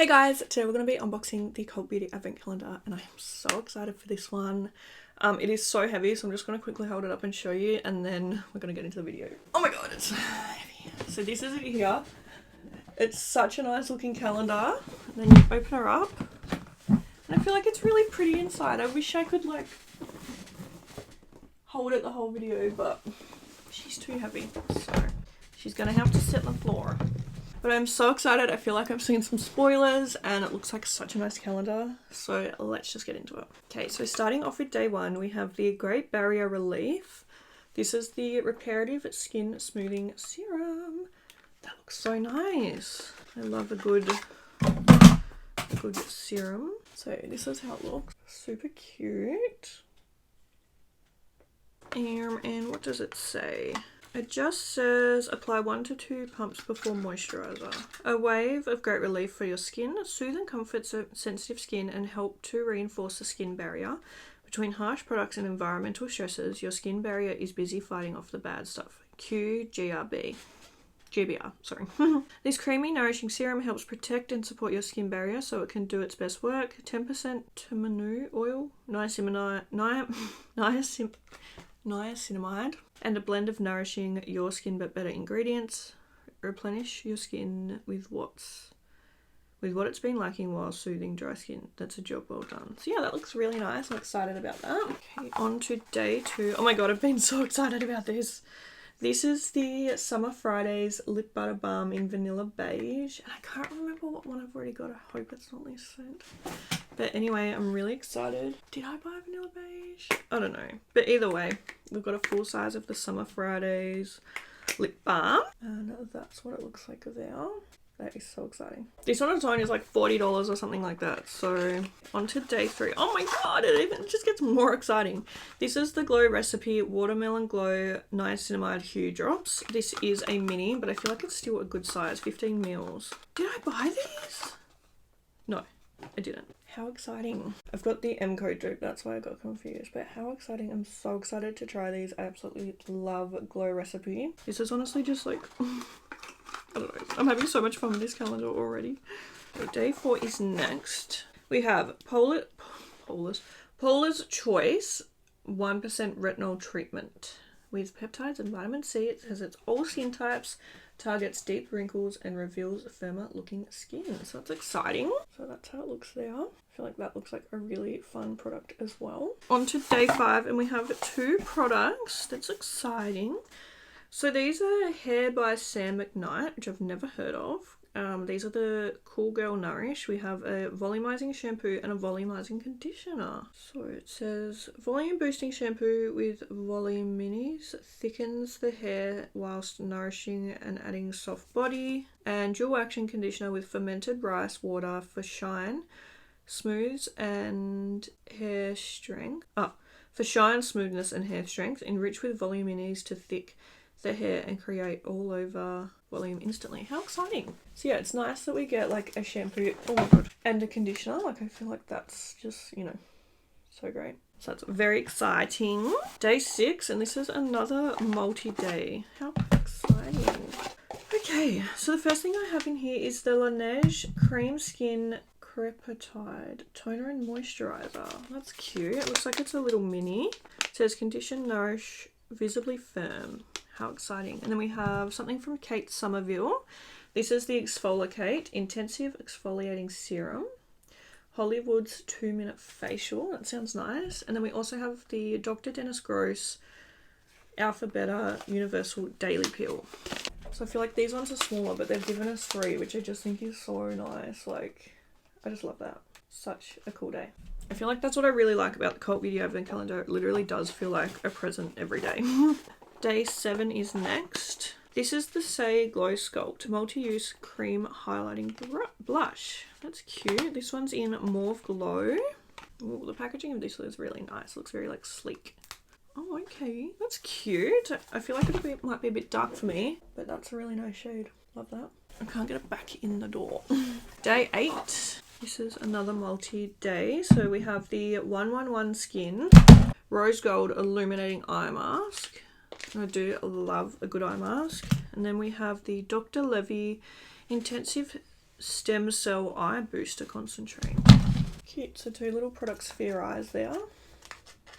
Hey guys, today we're going to be unboxing the Cult Beauty Advent Calendar and I am so excited for this one. It is so heavy, so I'm just going to quickly hold it up and show you and then we're going to get into the video. Oh my god, it's heavy. So this is it here. It's such a nice looking calendar. And then you open her up and I feel like it's really pretty inside. I wish I could like hold it the whole video, but she's too heavy. So she's going to have to sit on the floor. But I'm so excited. I feel like I've seen some spoilers and it looks like such a nice calendar. So let's just get into it. Okay, so starting off with day one, we have the Great Barrier Relief. This is the Reparative Skin Smoothing Serum. That looks so nice. I love a good serum. So this is how it looks. Super cute. And what does it say? It just says apply 1 to 2 pumps before moisturizer. A wave of great relief for your skin, soothe and comfort sensitive skin and help to reinforce the skin barrier. Between harsh products and environmental stresses, your skin barrier is busy fighting off the bad stuff. GBR, sorry. This creamy, nourishing serum helps protect and support your skin barrier so it can do its best work. 10% tamanu oil, niacinamide, and a blend of nourishing your skin but better ingredients. Replenish your skin with what it's been lacking while soothing dry skin. That's a job well done. So yeah, that looks really nice. I'm excited about that. Okay, on to day 2. Oh my god, I've been so excited about this. This is the Summer Fridays Lip Butter Balm in Vanilla Beige. And I can't remember what one I've already got. I hope it's not this scent. But anyway, I'm really excited. Did I buy Vanilla Beige? I don't know. But either way, we've got a full size of the Summer Fridays lip balm. And that's what it looks like there. That is so exciting. This on its own is like $40 or something like that. So on to day 3. Oh my god, it just gets more exciting. This is the Glow Recipe Watermelon Glow Niacinamide Hue Drops. This is a mini, but I feel like it's still a good size, 15 mils. Did I buy these? No, I didn't. How exciting. I've got the M code joke, that's why I got confused. But how exciting. I'm so excited to try these. I absolutely love Glow Recipe. This is honestly just like... I don't know. I'm having so much fun with this calendar already. So day 4 is next. We have Paula's Choice 1% Retinol Treatment with peptides and vitamin C. It says it's all skin types, targets deep wrinkles and reveals firmer looking skin. So that's exciting. So that's how it looks there. I feel like that looks like a really fun product as well. On to day 5 and we have 2 products. That's exciting. So these are Hair by Sam McKnight, which I've never heard of. These are the Cool Girl Nourish. We have a volumizing shampoo and a volumizing conditioner. So it says volume boosting shampoo with voluminous thickens the hair whilst nourishing and adding soft body. And dual action conditioner with fermented rice water for shine, smooths and hair strength. For shine, smoothness and hair strength. Enriched with voluminous to thick the hair and create all over volume instantly. How exciting. So yeah, it's nice that we get like a shampoo, oh my god, and a conditioner. Like I feel like that's just, you know, so great. So that's very exciting. Day 6, and this is another multi-day. How exciting. Okay, so the first thing I have in here is the Laneige Cream Skin Crepitide Toner and Moisturizer. That's cute. It looks like it's a little mini. It says condition, nourish, visibly firm. How exciting. And then we have something from Kate Somerville. This is the Exfoliate Intensive Exfoliating Serum. Hollywood's 2-minute facial. That sounds nice. And then we also have the Dr. Dennis Gross Alpha Beta Universal Daily Peel. So I feel like these ones are smaller, but they've given us 3, which I just think is so nice. Like, I just love that. Such a cool day. I feel like that's what I really like about the Cult Beauty Advent Calendar. It literally does feel like a present every day. Day 7 is next. This is the Say Glow Sculpt Multi-Use Cream Highlighting Blush. That's cute. This one's in Mauve Glow. Ooh, the packaging of this is really nice. It looks very like sleek. Oh, okay. That's cute. I feel like it might be a bit dark for me, but that's a really nice shade. Love that. I can't get it back in the door. Day 8. This is another multi-day. So we have the 111 Skin Rose Gold Illuminating Eye Mask. I do love a good eye mask. And then we have the Dr. Levy Intensive Stem Cell Eye Booster Concentrate. Cute. So 2 little products for your eyes there.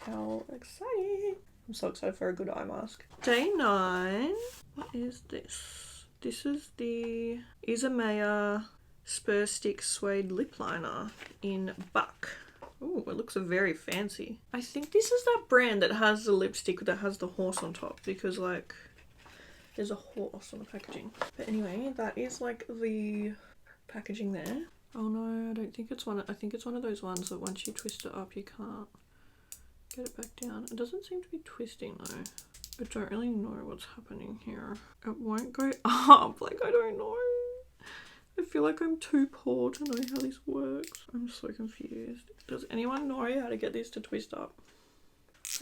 How exciting. I'm so excited for a good eye mask. Day 9. What is this? This is the Isamaya Spur Stick Suede Lip Liner in Buck. Oh, it looks very fancy. I think this is that brand that has the lipstick that has the horse on top, because like there's a horse on the packaging. But anyway, that is like the packaging there. Oh no, I don't think it's one. I think it's one of those ones that once you twist it up, you can't get it back down. It doesn't seem to be twisting though. I don't really know what's happening here. It won't go up. Like, I don't know. I feel like I'm too poor to know how this works. I'm so confused. Does anyone know how to get this to twist up?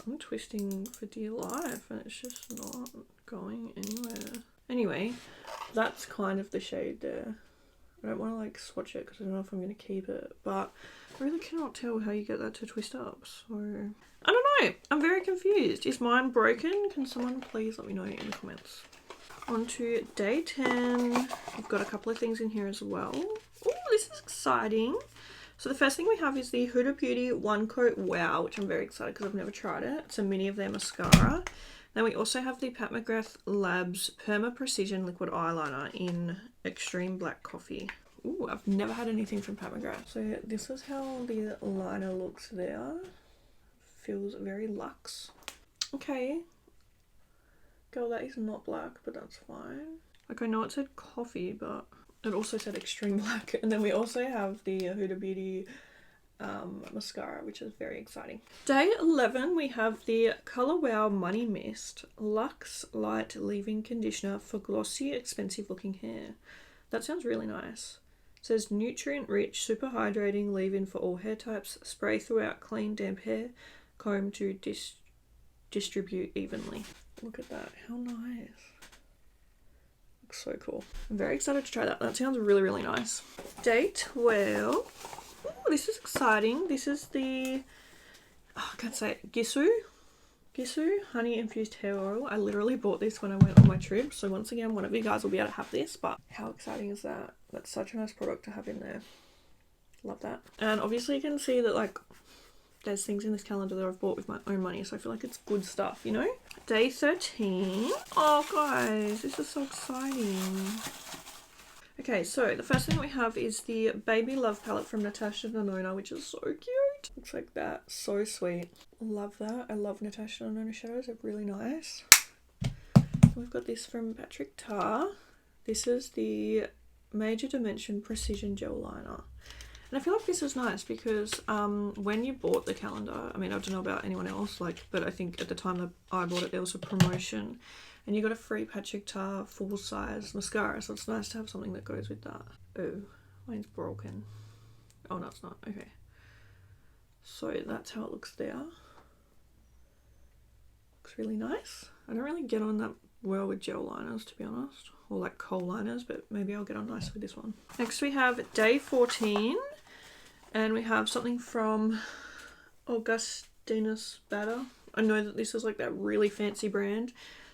I'm twisting for dear life and it's just not going anywhere. Anyway, that's kind of the shade there. I don't want to like swatch it because I don't know if I'm going to keep it, but I really cannot tell how you get that to twist up. So I don't know. I'm very confused. Is mine broken? Can someone please let me know in the comments. On to day 10. We've got a couple of things in here as well. Oh, this is exciting. So the first thing we have is the Huda Beauty One Coat Wow, which I'm very excited because I've never tried it. It's a mini of their mascara. Then we also have the Pat McGrath Labs Perma Precision Liquid Eyeliner in Extreme Black Coffee. Ooh, I've never had anything from Pat McGrath. So this is how the liner looks there. Feels very luxe. Okay. Girl, that is not black, but that's fine. Like, I know it said coffee, but it also said extreme black. And then we also have the Huda Beauty mascara, which is very exciting. Day 11, we have the Color Wow Money Mist Luxe Light Leave-In Conditioner for glossy, expensive looking hair. That sounds really nice. It says nutrient rich, super hydrating, leave-in for all hair types, spray throughout clean, damp hair, comb to distribute evenly. Look at that, how nice. Looks so cool. I'm very excited to try that. That sounds really, really nice. Day 12. Ooh, this is exciting. This is the, I can't say it, Gissu honey infused hair oil. I literally bought this when I went on my trip. So once again, one of you guys will be able to have this, but how exciting is that? That's such a nice product to have in there. Love that. And obviously you can see that like there's things in this calendar that I've bought with my own money, so I feel like it's good stuff, you know? Day 13. Oh guys, this is so exciting. Okay, so the first thing we have is the Baby Love palette from Natasha Denona, which is so cute. Looks like that. So sweet. Love that. I love Natasha Denona shadows. They're really nice. We've got this from Patrick Tar. This is the Major Dimension Precision Gel Liner. And I feel like this is nice because when you bought the calendar, I mean, I don't know about anyone else, like, but I think at the time that I bought it, there was a promotion. And you got a free Patrick Tar full-size mascara, so it's nice to have something that goes with that. Oh, mine's broken. Oh, no, it's not. Okay. So that's how it looks there. Looks really nice. I don't really get on that well with gel liners, to be honest. Or like kohl liners, but maybe I'll get on nice with this one. Next we have day 14. And we have something from Augustinus Bader. I know that this is like that really fancy brand.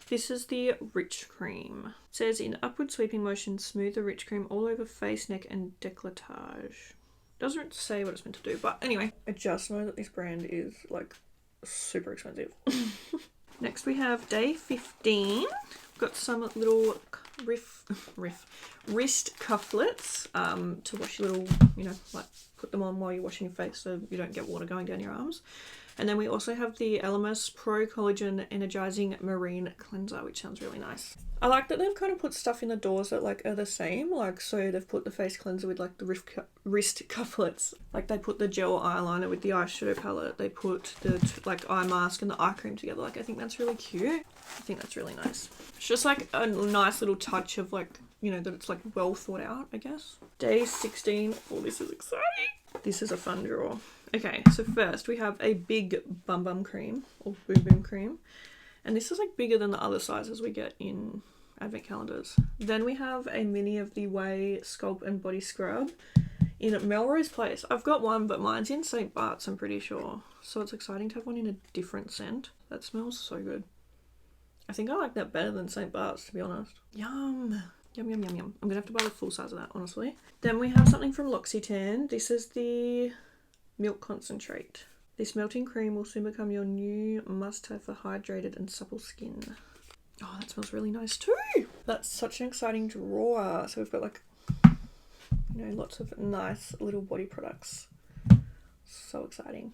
This is the Rich Cream. It says, in upward sweeping motion, smooth the rich cream all over face, neck, and décolletage. Doesn't say what it's meant to do, but anyway. I just know that this brand is like super expensive. Next we have day 15. We've got some little wrist cufflets to wash your little, you know, like put them on while you're washing your face so you don't get water going down your arms. And then we also have the Elemis Pro Collagen Energizing Marine Cleanser, which sounds really nice. I like that they've kind of put stuff in the doors that like are the same. Like, so they've put the face cleanser with like the wrist cufflets. Like they put the gel eyeliner with the eyeshadow palette. They put the like eye mask and the eye cream together. Like, I think that's really cute. I think that's really nice. It's just like a nice little touch of like, you know, that it's like well thought out, I guess. Day 16. Oh, this is exciting. This is a fun drawer. Okay, so first we have a big Bum Bum cream or Boom Boom cream. And this is like bigger than the other sizes we get in advent calendars. Then we have a mini of the Way Sculpt and Body Scrub in Melrose Place. I've got one, but mine's in St. Bart's, I'm pretty sure. So it's exciting to have one in a different scent. That smells so good. I think I like that better than St. Bart's, to be honest. Yum. Yum, yum, yum, yum. I'm going to have to buy the full size of that, honestly. Then we have something from L'Occitane. This is the milk concentrate. This melting cream will soon become your new must-have for hydrated and supple skin. Oh, that smells really nice too. That's such an exciting drawer. So we've got like, you know, lots of nice little body products. So exciting.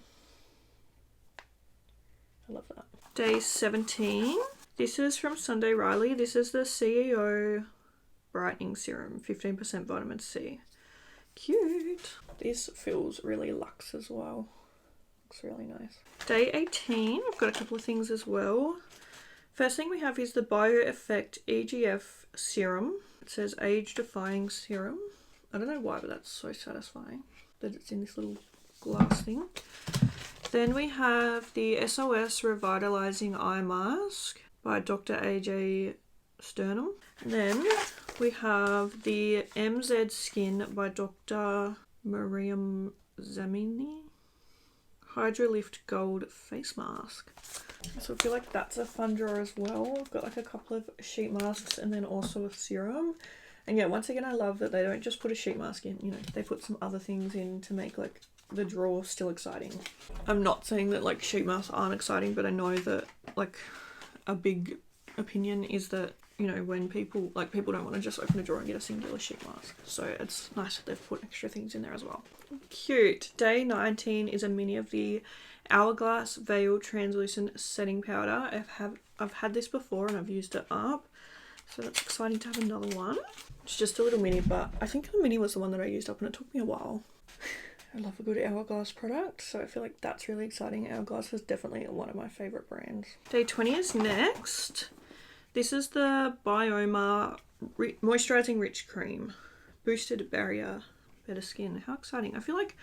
I love that. Day 17. This is from Sunday Riley. This is the CEO Brightening Serum, 15% vitamin C. Cute. This feels really luxe as well. Looks really nice. Day 18. I've got a couple of things as well. First thing we have is the Bio-Effect EGF Serum. It says age-defying serum. I don't know why, but that's so satisfying that it's in this little glass thing. Then we have the SOS Revitalizing Eye Mask by Dr. AJ Sternum. And then we have the MZ Skin by Dr. Mariam Zamini Hydrolift Gold Face Mask. So I feel like that's a fun drawer as well. I've got like a couple of sheet masks and then also a serum. And yeah, once again, I love that they don't just put a sheet mask in, you know, they put some other things in to make like the drawer still exciting. I'm not saying that like sheet masks aren't exciting, but I know that like a big opinion is that, you know, when people don't want to just open a drawer and get a singular sheet mask. So it's nice that they've put extra things in there as well. Cute. Day 19 is a mini of the Hourglass Veil Translucent Setting Powder. I've had this before and I've used it up. So that's exciting to have another one. It's just a little mini, but I think the mini was the one that I used up and it took me a while. I love a good Hourglass product, so I feel like that's really exciting. Hourglass is definitely one of my favourite brands. Day 20 is next. This is the Bioma Moisturising Rich Cream. Boosted Barrier, Better Skin. How exciting. I feel like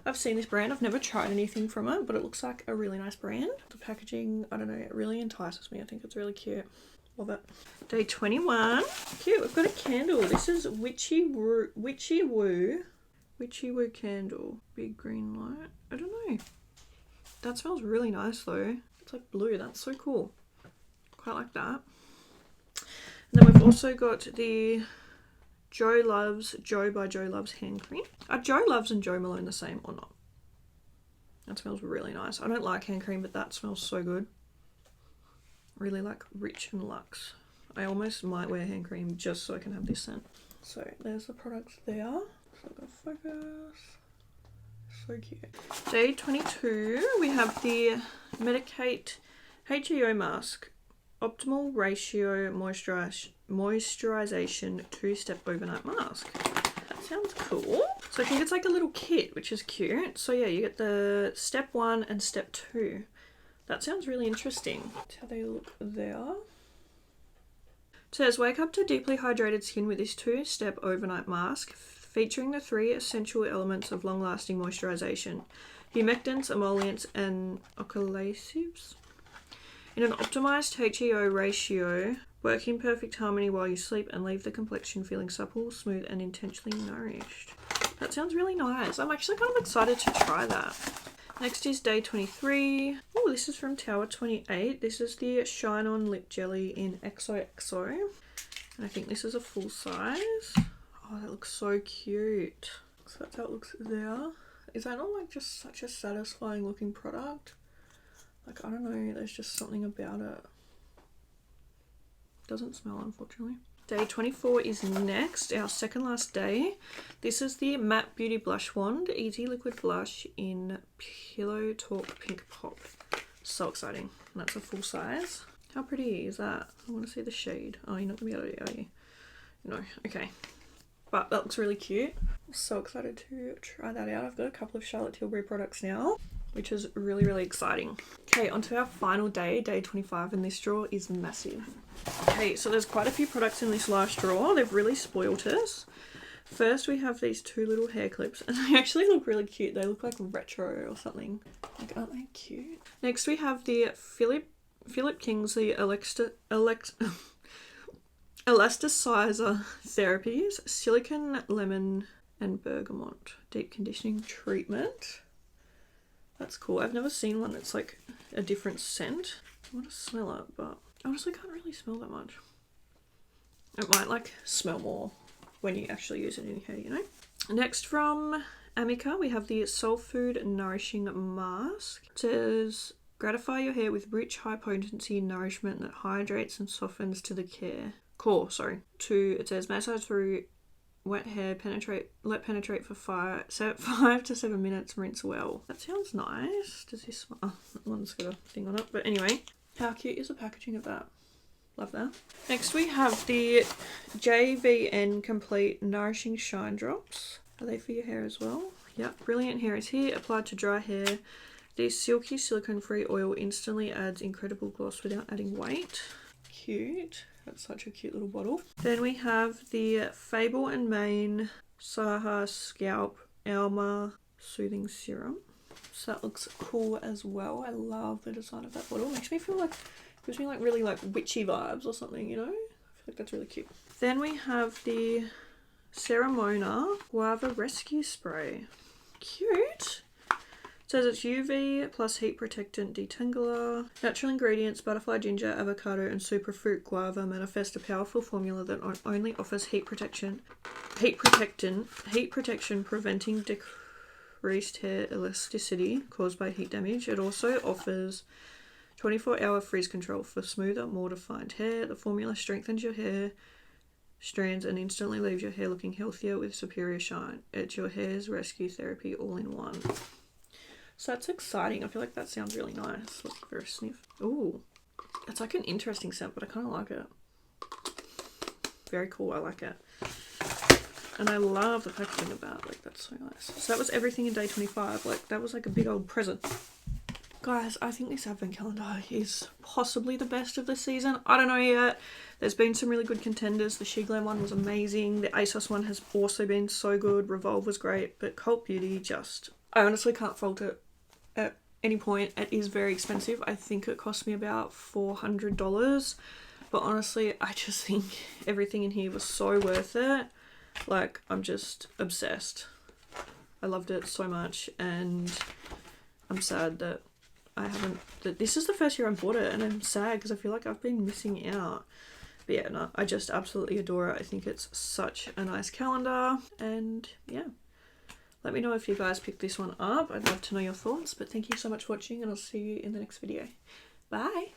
I've seen this brand. I've never tried anything from it, but it looks like a really nice brand. The packaging, I don't know, it really entices me. I think it's really cute. Love it. Day 21. Cute, we've got a candle. This is Witchy Woo candle. Big green light. I don't know. That smells really nice though. It's like blue. That's so cool. Quite like that. And then we've also got the Joe by Joe Loves hand cream. Are Joe Loves and Joe Malone the same or not? That smells really nice. I don't like hand cream, but that smells so good. Really like rich and luxe. I almost might wear hand cream just so I can have this scent. So there's the products there. So I'm gonna focus. So cute. Day 22, we have the Medicate HEO Mask. Optimal Ratio Moisturization 2-step overnight mask. That sounds cool. So I think it's like a little kit, which is cute. So yeah, you get the step 1 and step 2. That sounds really interesting. That's how they look there. It says, wake up to deeply hydrated skin with this 2-step overnight mask featuring the 3 essential elements of long-lasting moisturization: humectants, emollients, and oxalatives. In an optimized HEO ratio, work in perfect harmony while you sleep and leave the complexion feeling supple, smooth, and intentionally nourished. That sounds really nice. I'm actually kind of excited to try that. Next is day 23. Oh, this is from Tower 28. This is the Shine On Lip Jelly in XOXO. And I think this is a full size. Oh, that looks so cute. So that's how it looks there. Is that not like just such a satisfying looking product? Like, I don't know, there's just something about it. Doesn't smell, unfortunately. Day 24 is next, our second last day. This is the Matte Beauty Blush Wand Easy Liquid Blush in Pillow Talk Pink Pop. So exciting. And that's a full size. How pretty is that? I want to see the shade. Oh, you're not going to be able to, are you? No, okay. But that looks really cute. I'm so excited to try that out. I've got a couple of Charlotte Tilbury products now, which is really, really exciting. Okay, on to our final day, day 25, and this drawer is massive. Okay, so there's quite a few products in this last drawer. They've really spoilt us. First, we have these 2 little hair clips, and they actually look really cute. They look like retro or something. Like, aren't they cute? Next, we have the Philip Kingsley Elasticizer Therapies Silicon Lemon and Bergamot Deep Conditioning Treatment. That's cool. I've never seen one that's like a different scent. I want to smell it, but I honestly can't really smell that much. It might like smell more when you actually use it in your hair, you know. Next from Amica, we have the Soul Food Nourishing Mask. It says, gratify your hair with rich, high potency nourishment that hydrates and softens to the core. It says, massage through wet hair, let penetrate for 5 to 7 minutes, rinse well. That sounds nice. Does this smell? Oh, that one's got a thing on it. But anyway, how cute is the packaging of that? Love that. Next we have the JVN Complete Nourishing Shine Drops. Are they for your hair as well? Yep. Brilliant Hair is here. Applied to dry hair. This silky silicone-free oil instantly adds incredible gloss without adding weight. Cute. That's such a cute little bottle. Then we have the Fable and Mane Saha Scalp Alma Soothing Serum. So that looks cool as well. I love the design of that bottle. Makes me feel like, gives me like really like witchy vibes or something, you know? I feel like that's really cute. Then we have the Ceramona Guava Rescue Spray. Cute. It says it's UV plus heat protectant detangler. Natural ingredients, butterfly ginger, avocado, and superfruit guava manifest a powerful formula that not only offers heat protection, preventing decreased hair elasticity caused by heat damage. It also offers 24-hour freeze control for smoother, more defined hair. The formula strengthens your hair strands and instantly leaves your hair looking healthier with superior shine. It's your hair's rescue therapy all in one. So that's exciting. I feel like that sounds really nice. Let's give her a sniff. Ooh, it's like an interesting scent, but I kind of like it. Very cool. I like it. And I love the packaging of that. Like, that's so nice. So that was everything in day 25. Like, that was like a big old present. Guys, I think this advent calendar is possibly the best of the season. I don't know yet. There's been some really good contenders. The She Glam one was amazing. The ASOS one has also been so good. Revolve was great. But Cult Beauty just... I honestly can't fault it at any point. It is very expensive. I think it cost me about $400. But honestly, I just think everything in here was so worth it. Like, I'm just obsessed. I loved it so much. And I'm sad that this is the first year I bought it, and I'm sad because I feel like I've been missing out. But yeah, no, I just absolutely adore it. I think it's such a nice calendar, and yeah, let me know if you guys picked this one up. I'd love to know your thoughts, but thank you so much for watching, and I'll see you in the next video. Bye!